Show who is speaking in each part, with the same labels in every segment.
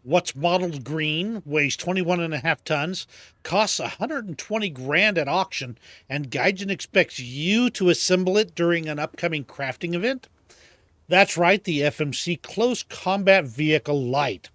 Speaker 1: What's modeled green, weighs 21.5 tons, costs 120 grand at auction, and Gaijin expects you to assemble it during an upcoming crafting event? That's right, the FMC Close Combat Vehicle Light.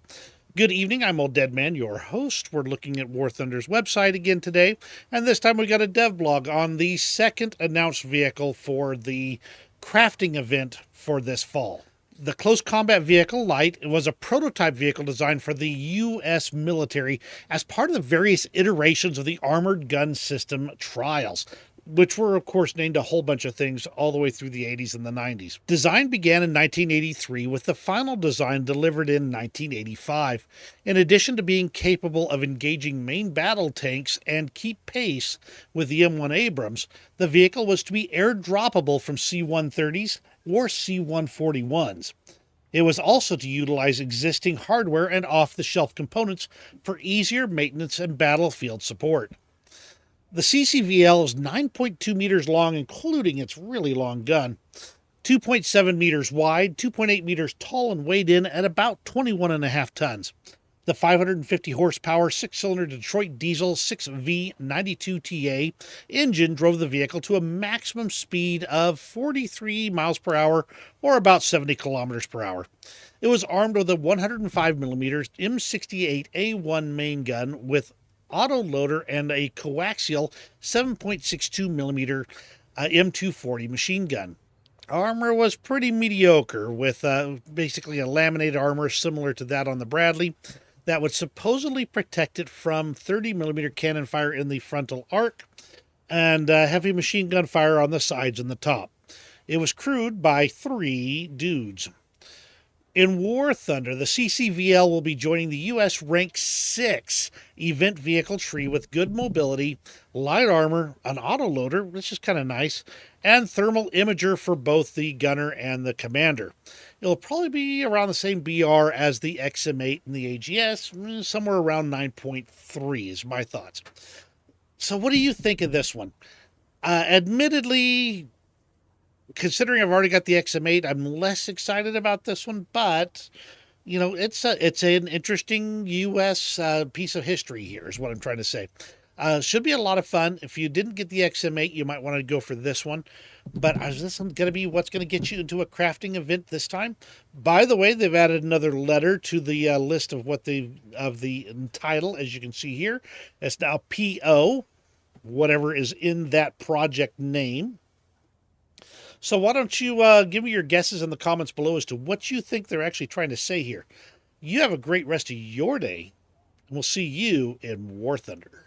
Speaker 1: Good evening, I'm Old Dead Man, your host. We're looking at War Thunder's website again today, and this time we got a devblog on the second announced vehicle for the crafting event for this fall. The Close Combat Vehicle Light was a prototype vehicle designed for the U.S. military as part of the various iterations of the Armored Gun System trials, which were, of course, named a whole bunch of things all the way through the 80s and the 90s. Design began in 1983, with the final design delivered in 1985. In addition to being capable of engaging main battle tanks and keep pace with the M1 Abrams, the vehicle was to be air-droppable from C-130s or C-141s. It was also to utilize existing hardware and off-the-shelf components for easier maintenance and battlefield support. The CCVL is 9.2 meters long, including its really long gun, 2.7 meters wide, 2.8 meters tall, and weighed in at about 21.5 tons. The 550 horsepower six-cylinder Detroit diesel 6V92TA engine drove the vehicle to a maximum speed of 43 miles per hour, or about 70 kilometers per hour. It was armed with a 105mm M68A1 main gun with auto loader and a coaxial 7.62mm M240 machine gun. Armor was pretty mediocre, with basically a laminated armor similar to that on the Bradley that would supposedly protect it from 30mm cannon fire in the frontal arc and heavy machine gun fire on the sides and the top. It was crewed by 3 dudes. In War Thunder, the CCVL will be joining the U.S. Rank 6 event vehicle tree with good mobility, light armor, an autoloader, which is kind of nice, and thermal imager for both the gunner and the commander. It'll probably be around the same BR as the XM8 and the AGS, somewhere around 9.3 is my thoughts. So what do you think of this one? Admittedly, considering I've already got the XM8, I'm less excited about this one, but you know, it's an interesting U.S. Piece of history here, is what I'm trying to say. Should be a lot of fun. If you didn't get the XM8, you might want to go for this one. But is this going to be what's going to get you into a crafting event this time? By the way, they've added another letter to the list of the title, as you can see here. It's now PO, whatever is in that project name. So why don't you give me your guesses in the comments below as to what you think they're actually trying to say here. You have a great rest of your day, and we'll see you in War Thunder.